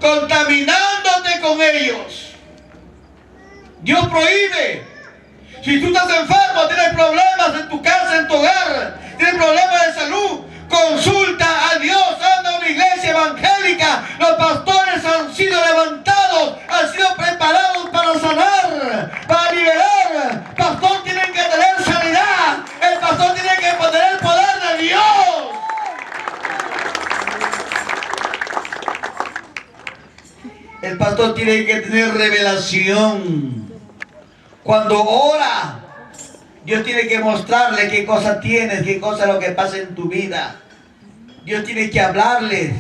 contaminándote con ellos. Dios prohíbe. Si tú estás enfermo, tienes problemas en tu casa, en tu hogar, tienes problemas de salud, consulta a Dios, anda a una iglesia evangélica. Los pastores han sido levantados, han sido preparados para sanar, para liberar. El pastor tiene que tener sanidad, el pastor tiene que tener el poder de Dios. El pastor tiene que tener revelación. Cuando ora, Dios tiene que mostrarle qué cosa tienes, qué cosa es lo que pasa en tu vida. Dios tiene que hablarle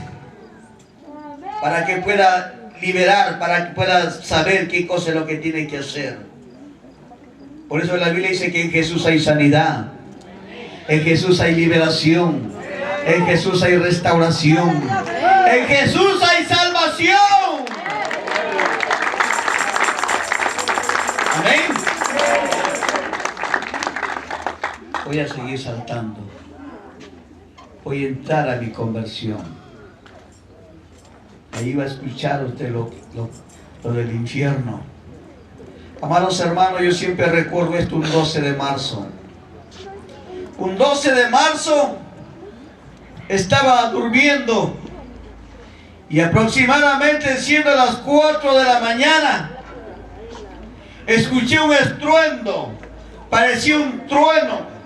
para que pueda liberar, para que pueda saber qué cosa es lo que tiene que hacer. Por eso la Biblia dice que en Jesús hay sanidad, en Jesús hay liberación, en Jesús hay restauración, en Jesús hay salvación. Amén. Voy a seguir saltando. Voy a entrar a mi conversión. Ahí va a escuchar usted lo del infierno. Amados hermanos, yo siempre recuerdo esto un 12 de marzo. Un 12 de marzo estaba durmiendo y aproximadamente siendo las 4 de la mañana escuché un estruendo. Parecía un trueno.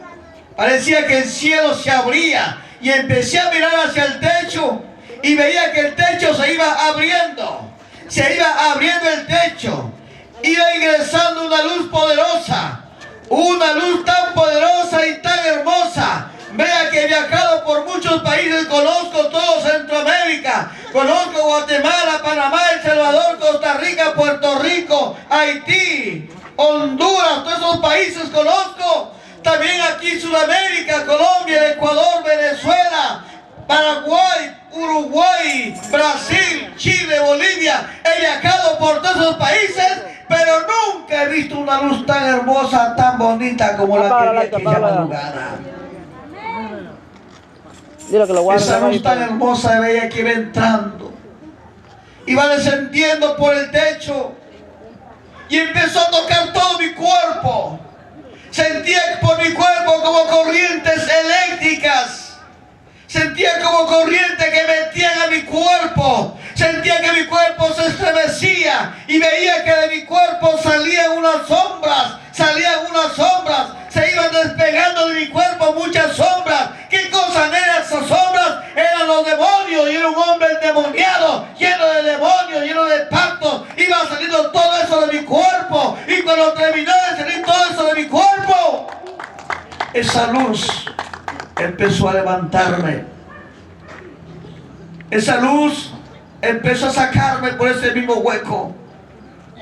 Parecía que el cielo se abría y empecé a mirar hacia el techo y veía que el techo se iba abriendo. Se iba abriendo el techo. Iba ingresando una luz poderosa. Una luz tan poderosa y tan hermosa. Vea que he viajado por muchos países. Conozco todo Centroamérica. Conozco Guatemala, Panamá, El Salvador, Costa Rica, Puerto Rico, Haití, Honduras. Todos esos países conozco. También aquí Sudamérica, Colombia, Ecuador, Venezuela, Paraguay, Uruguay, Brasil, Chile, Bolivia. He viajado por todos esos países, pero nunca he visto una luz tan hermosa, tan bonita como la que vi aquella madrugada. Esa luz tan hermosa veía que iba entrando, iba descendiendo por el techo y empezó a tocar todo mi cuerpo. Sentía por mi cuerpo como corrientes eléctricas. Sentía como corrientes que metían a mi cuerpo. Sentía que mi cuerpo se estremecía y veía que de mi cuerpo salían unas sombras. Se iban despegando de mi cuerpo muchas sombras. ¿Qué cosas eran esas sombras? Eran los demonios. Y era un hombre endemoniado, lleno de demonios, lleno de pactos. Iba saliendo todo eso de mi cuerpo. Y cuando terminó de salir todo eso de mi cuerpo, esa luz empezó a levantarme. Esa luz empezó a sacarme por ese mismo hueco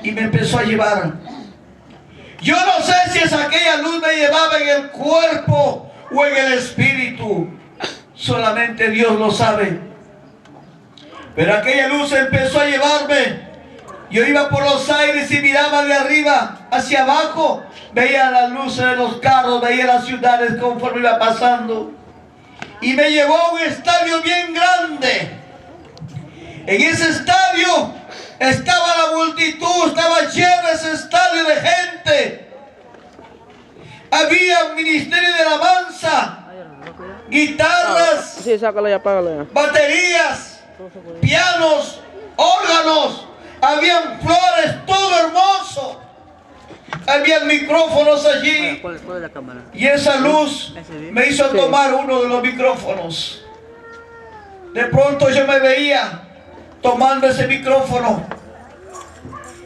y me empezó a llevar. Yo no sé si es aquella luz me llevaba en el cuerpo o en el espíritu. Solamente Dios lo sabe. Pero aquella luz empezó a llevarme. Yo iba por los aires y miraba de arriba hacia abajo. Veía las luces de los carros, veía las ciudades conforme iba pasando. Y me llevó a un estadio bien grande. En ese estadio estaba la multitud, estaba lleno ese estadio de gente. Había un ministerio de alabanza, guitarras, baterías, pianos, órganos, habían flores, todo hermoso. Habían micrófonos allí. Y esa luz me hizo tomar uno de los micrófonos. De pronto yo me veía tomando ese micrófono.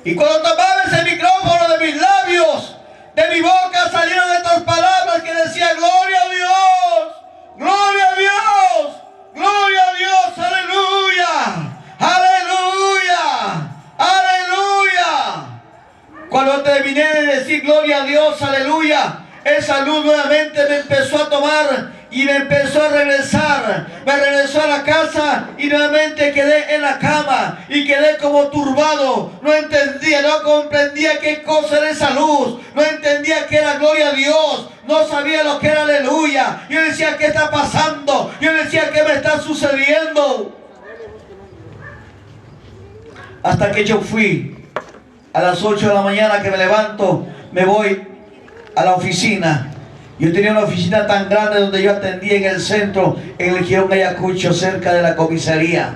Y cuando tomaba ese micrófono de mis labios, de mi boca salieron estas palabras que decían: gloria a Dios, gloria a Dios, gloria a Dios, aleluya, aleluya, aleluya. Cuando terminé de decir gloria a Dios, aleluya, esa luz nuevamente me empezó a tomar y me empezó a regresar. Me regresó a la casa y nuevamente quedé en la cama y quedé como turbado. No entendía, no comprendía qué cosa era esa luz. No entendía qué era gloria a Dios. No sabía lo que era aleluya. Yo decía: ¿qué está pasando? Yo decía: ¿qué me está sucediendo? Hasta que yo fui a las 8 de la mañana que me levanto, me voy a la oficina. Yo tenía una oficina tan grande donde yo atendía en el centro, en el Girón Ayacucho, cerca de la comisaría.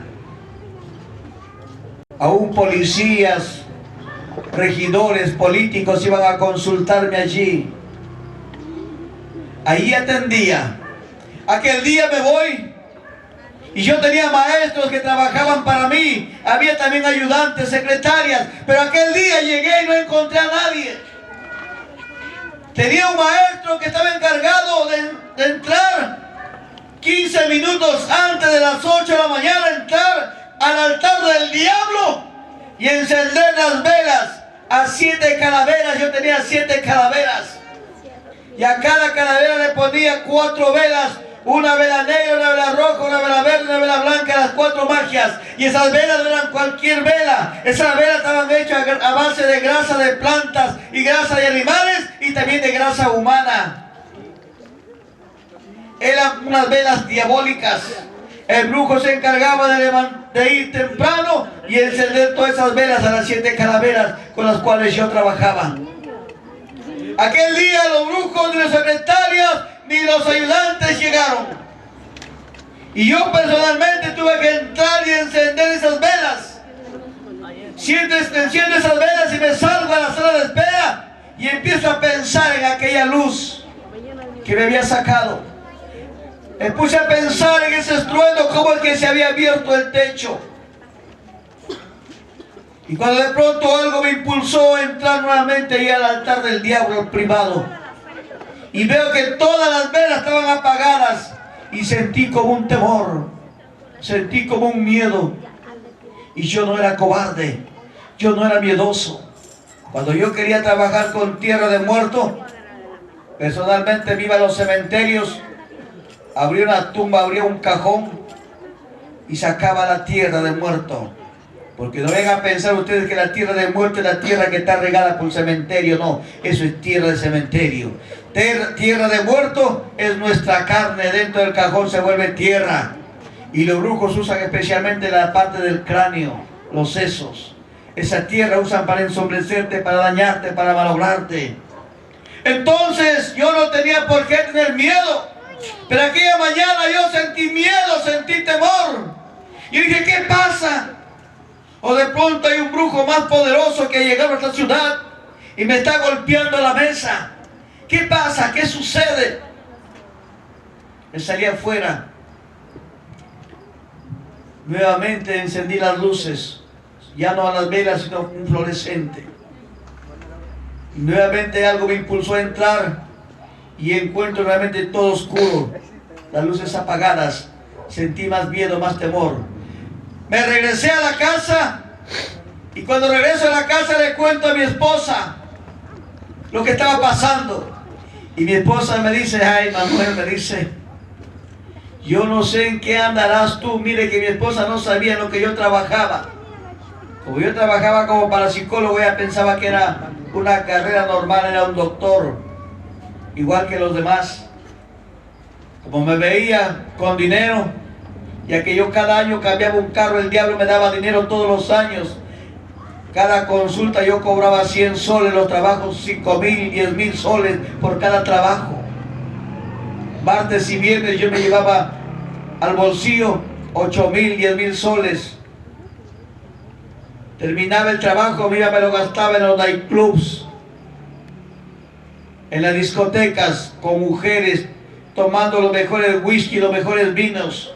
Aún policías, regidores, políticos iban a consultarme allí. Ahí atendía. Aquel día me voy y yo tenía maestros que trabajaban para mí. Había también ayudantes, secretarias. Pero aquel día llegué y no encontré a nadie. Tenía un maestro que estaba encargado de entrar 15 minutos antes de las 8 de la mañana, entrar al altar del diablo y encender las velas a 7 calaveras. Yo tenía 7 calaveras. Y a cada calavera le ponía 4 velas. Una vela negra, una vela roja, una vela verde, una vela blanca, las 4 magias. Y esas velas no eran cualquier vela. Esas velas estaban hechas a base de grasa de plantas y grasa de animales y también de grasa humana. Eran unas velas diabólicas. El brujo se encargaba de ir temprano y encender todas esas velas a las 7 calaveras con las cuales yo trabajaba. Aquel día los brujos ni los secretarios ni los ayudantes llegaron. Y yo personalmente tuve que entrar y encender esas velas. Enciendo esas velas y me salgo a la sala de espera y empiezo a pensar en aquella luz que me había sacado. Me puse a pensar en ese estruendo, cómo es que se había abierto el techo. Y cuando de pronto algo me impulsó a entrar nuevamente ahí al altar del diablo privado. Y veo que todas las velas estaban apagadas. Y sentí como un temor. Sentí como un miedo. Y yo no era cobarde. Yo no era miedoso. Cuando yo quería trabajar con tierra de muerto, personalmente me iba a los cementerios, abría una tumba, abría un cajón y sacaba la tierra de muerto. Porque no vengan a pensar ustedes que la tierra de muerto es la tierra que está regada por el cementerio. No, eso es tierra de cementerio. Tierra de muerto es nuestra carne. Dentro del cajón se vuelve tierra. Y los brujos usan especialmente la parte del cráneo, los sesos. Esa tierra usan para ensombrecerte, para dañarte, para malograrte. Entonces yo no tenía por qué tener miedo. Pero aquella mañana yo sentí miedo, sentí temor. Y dije, ¿qué pasa? O de pronto hay un brujo más poderoso que ha llegado a esta ciudad y me está golpeando la mesa. ¿Qué pasa? ¿Qué sucede? Me salí afuera. Nuevamente encendí las luces. Ya no a las velas, sino un fluorescente. Y nuevamente algo me impulsó a entrar y encuentro realmente todo oscuro. Las luces apagadas. Sentí más miedo, más temor. Me regresé a la casa y cuando regreso a la casa le cuento a mi esposa lo que estaba pasando. Y mi esposa me dice, ay Manuel, me dice, yo no sé en qué andarás tú. Mire que mi esposa no sabía en lo que yo trabajaba. Como yo trabajaba como parapsicólogo, ella pensaba que era una carrera normal, era un doctor, igual que los demás. Como me veía con dinero, ya que yo cada año cambiaba un carro, el diablo me daba dinero todos los años. Cada consulta yo cobraba 100 soles, los trabajos 5,000, 10,000 soles por cada trabajo. Martes y viernes yo me llevaba al bolsillo 8,000, 10,000 soles. Terminaba el trabajo, mira, me lo gastaba en los nightclubs, en las discotecas, con mujeres, tomando los mejores whisky, los mejores vinos.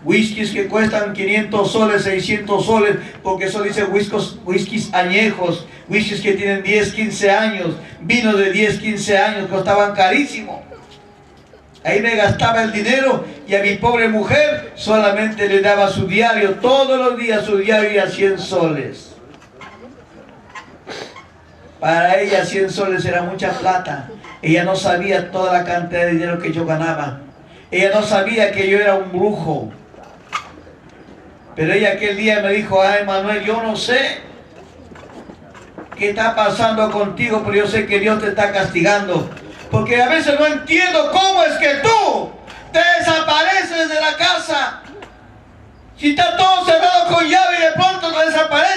Whiskies que cuestan 500 soles, 600 soles, porque eso dice whiskies añejos, whiskies que tienen 10, 15 años, vinos de 10, 15 años, costaban carísimo. Ahí me gastaba el dinero y a mi pobre mujer solamente le daba su diario, todos los días su diario a 100 soles. Para ella 100 soles era mucha plata. Ella no sabía toda la cantidad de dinero que yo ganaba. Ella no sabía que yo era un brujo. Pero ella aquel día me dijo, ay Manuel, yo no sé qué está pasando contigo, pero yo sé que Dios te está castigando. Porque a veces no entiendo cómo es que tú te desapareces de la casa. Si está todo cerrado con llave y de pronto te desapareces.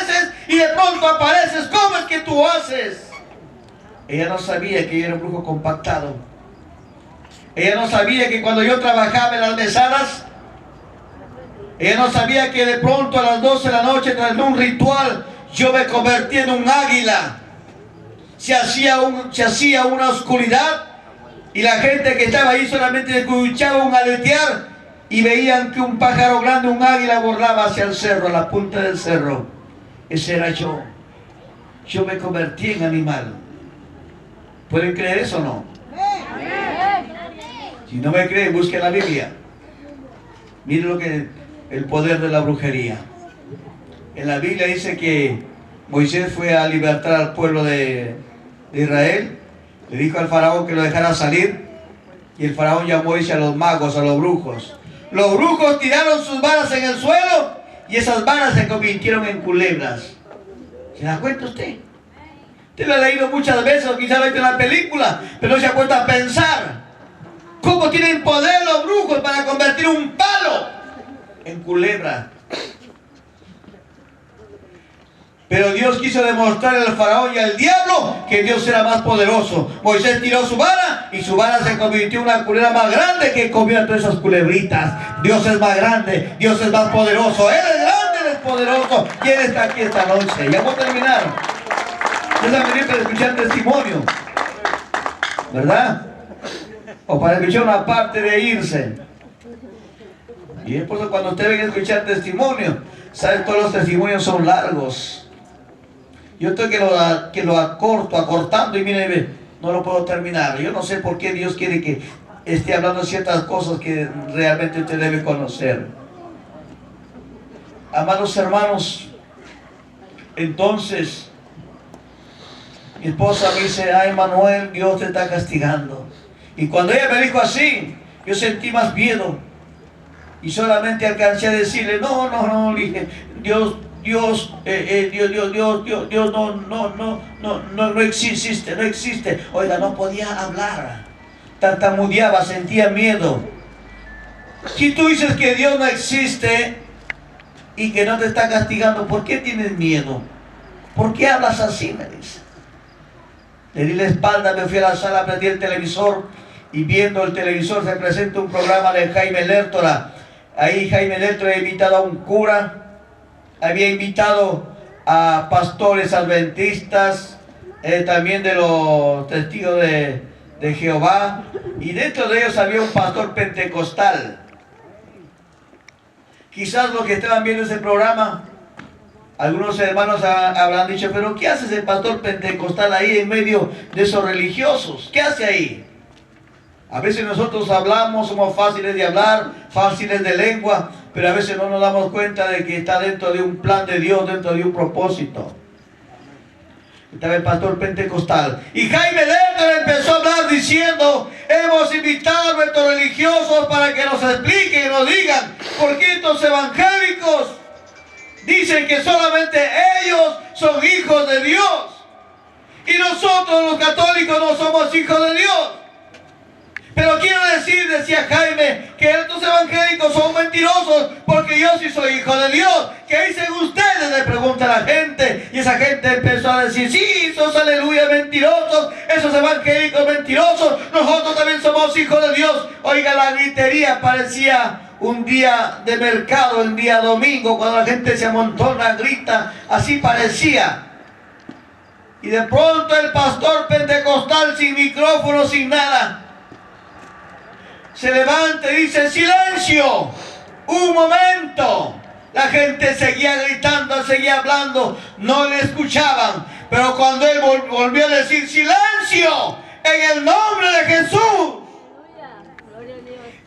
tú haces? Ella no sabía que yo era un brujo compactado. Ella no sabía que cuando yo trabajaba en las mesadas, ella no sabía que de pronto a las 12 de la noche, tras un ritual, yo me convertí en un águila. Se hacía una oscuridad y la gente que estaba ahí solamente escuchaba un aletear y veían que un pájaro grande, un águila, volaba hacia el cerro, a la punta del cerro. Ese era yo. Yo me convertí en animal. ¿Pueden creer eso o no? Si no me creen, busquen la Biblia. Miren lo que el poder de la brujería. En la Biblia dice que Moisés fue a libertar al pueblo de Israel. Le dijo al faraón que lo dejara salir. Y el faraón llamó a los magos, a los brujos. Los brujos tiraron sus varas en el suelo y esas varas se convirtieron en culebras. ¿Se da cuenta usted? Usted lo ha leído muchas veces o quizás lo ha visto en la película, pero no se ha puesto a pensar cómo tienen poder los brujos para convertir un palo en culebra. Pero Dios quiso demostrarle al faraón y al diablo que Dios era más poderoso. Moisés tiró su vara y su vara se convirtió en una culebra más grande que comió a todas esas culebritas. Dios es más grande, Dios es más poderoso. Él es grande, Él es poderoso. ¿Quién está aquí esta noche? Ya voy a terminar. Ustedes han venido para escuchar testimonio, ¿verdad? O para escuchar una parte de irse. Y es por eso cuando usted venga a escuchar testimonio, ¿saben? Todos los testimonios son largos. Yo estoy que lo acortando y mire, no lo puedo terminar. Yo no sé por qué Dios quiere que esté hablando ciertas cosas que realmente usted debe conocer. Amados hermanos, entonces mi esposa me dice: ay, Manuel, Dios te está castigando. Y cuando ella me dijo así, yo sentí más miedo. Y solamente alcancé a decirle: no, dije, Dios no existe. Oiga, no podía hablar, tartamudeaba, sentía miedo. Si tú dices que Dios no existe y que no te está castigando, ¿por qué tienes miedo? ¿Por qué hablas así? Me dice. Le di la espalda, me fui a la sala, prendí el televisor y viendo el televisor se presenta un programa de Jaime Lertora. Ahí Jaime Lertora había invitado a un cura, había invitado a pastores adventistas, también de los testigos de Jehová, y dentro de ellos había un pastor pentecostal. Quizás los que estaban viendo ese programa, algunos hermanos habrán dicho: pero ¿qué hace ese pastor pentecostal ahí en medio de esos religiosos? ¿Qué hace ahí? A veces nosotros hablamos, somos fáciles de hablar, fáciles de lengua, pero a veces no nos damos cuenta de que está dentro de un plan de Dios, dentro de un propósito. Estaba el pastor pentecostal. Y Jaime Lertora empezó a hablar diciendo: hemos invitado a nuestros religiosos para que nos expliquen y nos digan por qué estos evangélicos dicen que solamente ellos son hijos de Dios. Y nosotros los católicos no somos hijos de Dios. Pero quiero decir, decía Jaime, que estos evangélicos son mentirosos porque yo sí soy hijo de Dios. ¿Qué dicen ustedes?, le pregunta a la gente. Y esa gente empezó a decir: sí, esos aleluya mentirosos, esos evangélicos mentirosos, nosotros también somos hijos de Dios. Oiga, la gritería parecía un día de mercado, el día domingo, cuando la gente se amontona, grita, así parecía. Y de pronto el pastor pentecostal, sin micrófono, sin nada, se levanta y dice: silencio, un momento. La gente seguía gritando, seguía hablando, no le escuchaban. Pero cuando él volvió a decir: silencio, en el nombre de Jesús.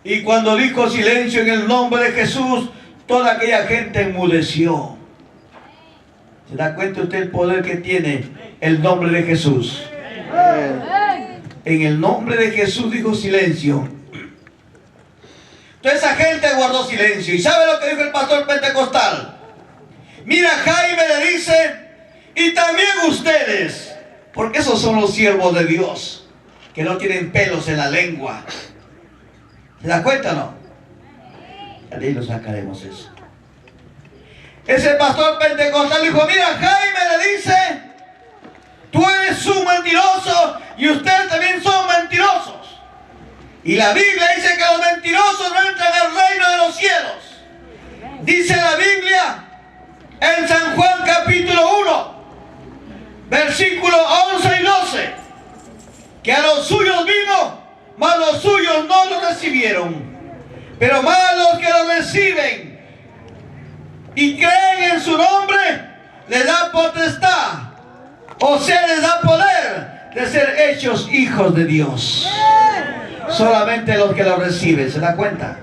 Y cuando dijo silencio en el nombre de Jesús, toda aquella gente enmudeció. ¿Se da cuenta usted el poder que tiene el nombre de Jesús? En el nombre de Jesús dijo silencio. Entonces esa gente guardó silencio. ¿Y sabe lo que dijo el pastor pentecostal? Mira, Jaime, le dice: y también ustedes, porque esos son los siervos de Dios, que no tienen pelos en la lengua. ¿Se da cuenta o no? De ahí lo sacaremos eso. Ese pastor pentecostal dijo: mira, Jaime, le dice, y ustedes también son mentirosos. Y la Biblia dice que los mentirosos no entran al reino de los cielos. Dice la Biblia en San Juan capítulo 1, versículos 11 y 12, que a los suyos vino, mas los suyos no lo recibieron. Pero más los que lo reciben y creen en su nombre, les da potestad, o sea, les da poder de ser hechos hijos de Dios. Solamente los que lo reciben, ¿se da cuenta?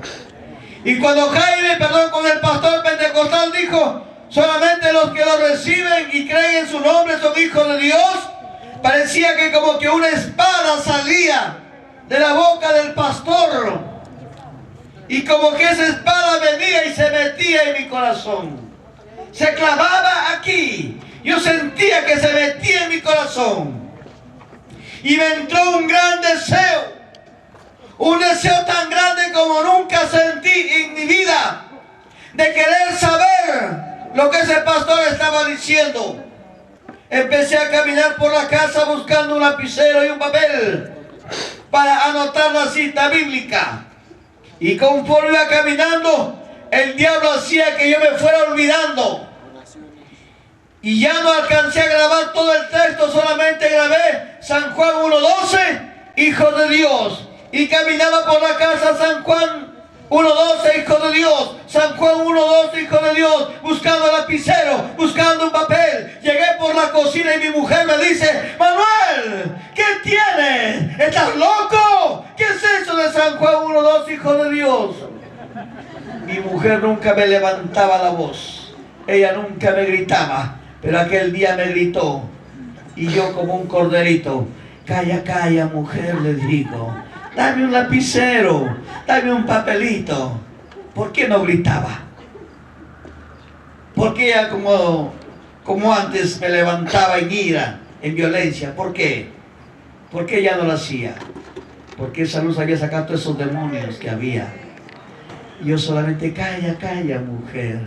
Y cuando con el pastor pentecostal dijo, solamente los que lo reciben y creen en su nombre son hijos de Dios, parecía que como que una espada salía de la boca del pastor, y como que esa espada venía y se metía en mi corazón, se clavaba aquí. Yo sentía que se metía en mi corazón, y me entró un gran deseo, un deseo tan grande como nunca sentí en mi vida, de querer saber lo que ese pastor estaba diciendo. Empecé a caminar por la casa buscando un lapicero y un papel para anotar la cita bíblica. Y conforme iba caminando, el diablo hacía que yo me fuera olvidando. Y ya no alcancé a grabar todo el texto, solamente grabé San Juan 1:12, hijos de Dios. Y caminaba por la casa San Juan 1:12, hijo de Dios. San Juan 1:12, hijo de Dios. Buscando lapicero, buscando un papel. Llegué por la cocina y mi mujer me dice: Manuel, ¿qué tienes? ¿Estás loco? ¿Qué es eso de San Juan 1:12, hijo de Dios? Mi mujer nunca me levantaba la voz. Ella nunca me gritaba. Pero aquel día me gritó. Y yo como un corderito: calla, calla, mujer, le digo. Dame un lapicero, dame un papelito. ¿Por qué no gritaba? ¿Por qué ella como antes me levantaba en ira, en violencia? ¿Por qué? ¿Por qué ella no lo hacía? Porque esa luz había sacado todos esos demonios que había. Y yo solamente: calla, calla, mujer.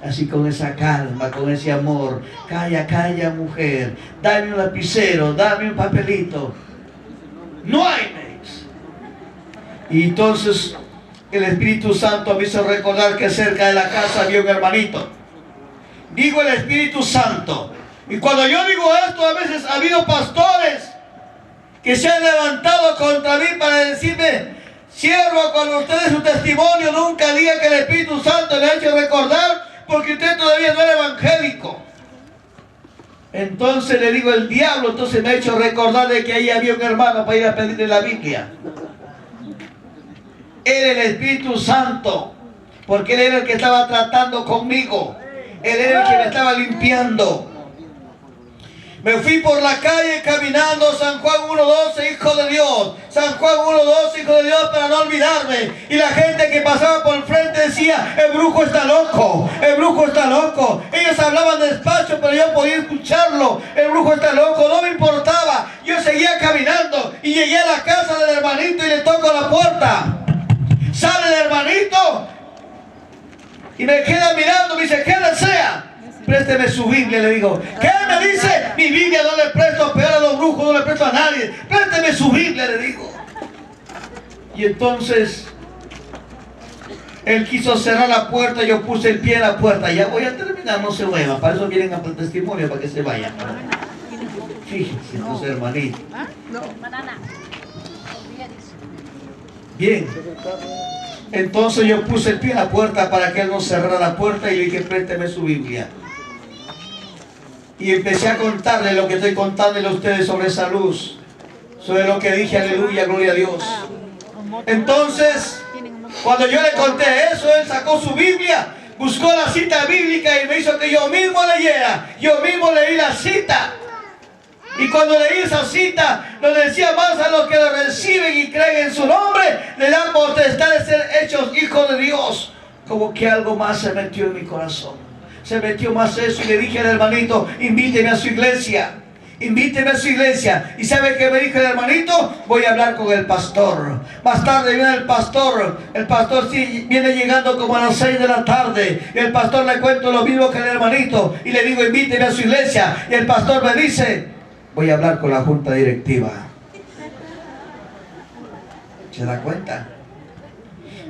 Así con esa calma, con ese amor. Calla, calla, mujer. Dame un lapicero, dame un papelito. No hay. Y entonces el Espíritu Santo me hizo recordar que cerca de la casa había un hermanito. Digo el Espíritu Santo. Y cuando yo digo esto, a veces ha habido pastores que se han levantado contra mí para decirme: siervo, cuando usted es su testimonio, nunca diga que el Espíritu Santo le ha hecho recordar, porque usted todavía no era evangélico. Entonces le digo: el diablo entonces me ha hecho recordar de que ahí había un hermano para ir a pedirle la Biblia. Era el Espíritu Santo, porque Él era el que estaba tratando conmigo. Él era el que me estaba limpiando. Me fui por la calle caminando San Juan 1:12, hijo de Dios. San Juan 1:12, hijo de Dios, para no olvidarme. Y la gente que pasaba por el frente decía: el brujo está loco, el brujo está loco. Ellos hablaban despacio, pero yo podía escucharlo. El brujo está loco, no me importaba. Yo seguía caminando y llegué a la casa del hermanito y le toco la puerta. Sale el hermanito y me queda mirando, me dice: ¿qué desea? Présteme su Biblia, le digo. ¿Qué me dice? Mi Biblia no le presto, peor a los brujos, no le presto a nadie. Présteme su Biblia, le digo. Y entonces él quiso cerrar la puerta, yo puse el pie en la puerta. Ya voy a terminar, no se muevan. Para eso vienen a el testimonio, para que se vayan. Fíjense, entonces, hermanito. Bien. Entonces yo puse el pie en la puerta para que él no cerrara la puerta y le dije: présteme su Biblia. Y empecé a contarle lo que estoy contándole a ustedes sobre esa luz, sobre lo que dije. Aleluya, gloria a Dios. Entonces, cuando yo le conté eso, él sacó su Biblia, buscó la cita bíblica y me hizo que yo mismo leyera. Yo mismo leí la cita. Y cuando leí esa cita, lo decía: más a los que lo reciben y creen en su nombre, le dan potestad de ser hechos hijos de Dios. Como que algo más se metió en mi corazón. Se metió más eso y le dije al hermanito: invíteme a su iglesia. Invíteme a su iglesia. ¿Y sabe qué me dijo el hermanito? Voy a hablar con el pastor. Más tarde viene el pastor. El pastor sí viene llegando como a las 6 de la tarde. Y el pastor le cuento lo mismo que el hermanito. Y le digo: invíteme a su iglesia. Y el pastor me dice: voy a hablar con la junta directiva. ¿Se da cuenta?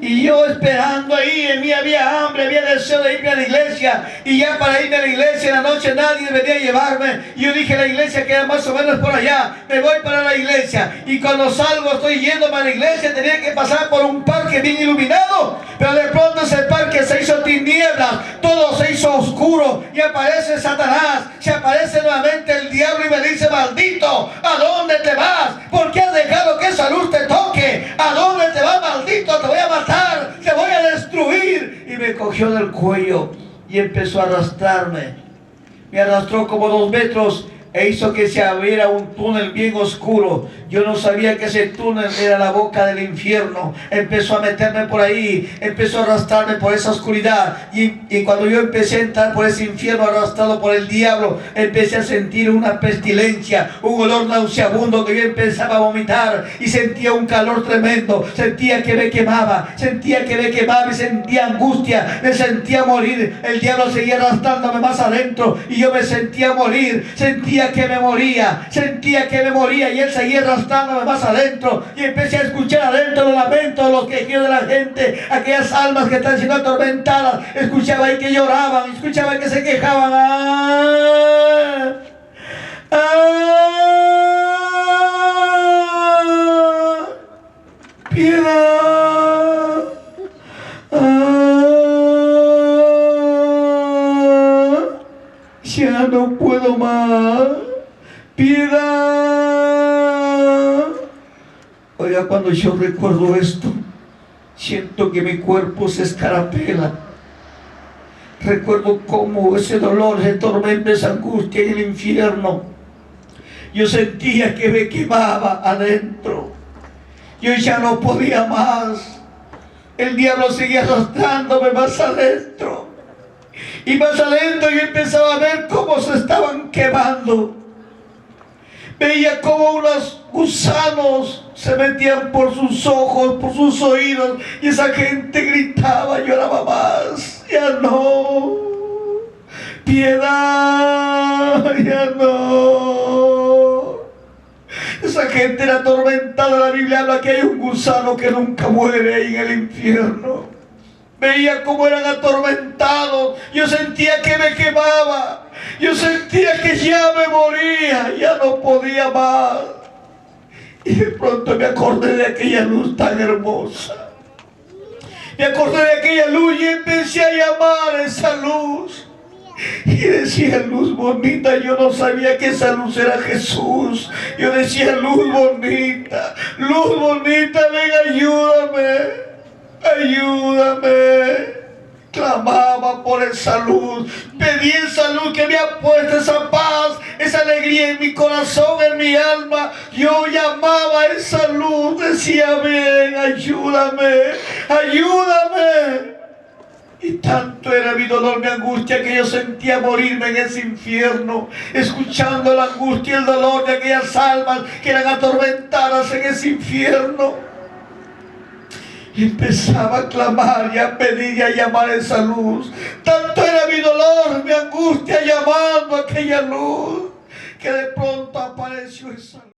Y yo esperando ahí, en mí había hambre, había deseo de irme a la iglesia. Y ya para irme a la iglesia en la noche nadie venía a llevarme. Y yo dije, la iglesia queda más o menos por allá. Me voy para la iglesia. Y cuando salgo, estoy yéndome a la iglesia. Tenía que pasar por un parque bien iluminado. Pero de pronto ese parque se hizo tinieblas. Todo se hizo oscuro. Y aparece Satanás. Se aparece nuevamente el diablo y me dice, maldito, ¿a dónde te vas? ¿Por qué has dejado que esa luz te toque? ¿A dónde te vas, maldito? Te voy a matar. Te voy a destruir. Y me cogió del cuello y empezó a arrastrarme. Me arrastró como 2 metros e hizo que se abriera un túnel bien oscuro. Yo no sabía que ese túnel era la boca del infierno. Empezó a meterme por ahí, empezó a arrastrarme por esa oscuridad. Y cuando yo empecé a entrar por ese infierno arrastrado por el diablo, empecé a sentir una pestilencia, un olor nauseabundo que yo empezaba a vomitar. Y sentía un calor tremendo, sentía que me quemaba y sentía angustia, me sentía morir. El diablo seguía arrastrándome más adentro y yo me sentía morir, sentía que me moría y él seguía arrastrándome más adentro y empecé a escuchar adentro los lamentos, los quejidos de la gente, aquellas almas que están siendo atormentadas. Escuchaba ahí que lloraban, escuchaba que se quejaban. Piedad, ya no puedo más. Piedad. Oiga, cuando yo recuerdo esto, siento que mi cuerpo se escarapela. Recuerdo cómo ese dolor, ese tormento, esa angustia en el infierno, yo sentía que me quemaba adentro. Yo ya no podía más. El diablo seguía arrastrándome más adentro. Y más adentro yo empezaba a ver cómo se estaban quemando. Veía cómo unos gusanos se metían por sus ojos, por sus oídos. Y esa gente gritaba, lloraba más. Ya no. Piedad, ya no. Esa gente era atormentada. La Biblia habla que hay un gusano que nunca muere ahí en el infierno. Veía cómo eran atormentados. Yo sentía que me quemaba. Yo sentía que ya me moría. Ya no podía más. Y de pronto me acordé de aquella luz tan hermosa. Me acordé de aquella luz y empecé a llamar a esa luz. Y decía, luz bonita. Yo no sabía que esa luz era Jesús. Yo decía, luz bonita, ven, ayúdame. Ayúdame. Clamaba por esa luz. Pedí esa luz que me ha puesto esa paz, esa alegría en mi corazón, en mi alma. Yo llamaba a esa luz. Decía, ven, ayúdame. Y tanto era mi dolor, mi angustia, que yo sentía morirme en ese infierno, escuchando la angustia y el dolor de aquellas almas que eran atormentadas en ese infierno. Y empezaba a clamar y a pedir y a llamar a esa luz. Tanto era mi dolor, mi angustia, llamando a aquella luz, que de pronto apareció esa luz.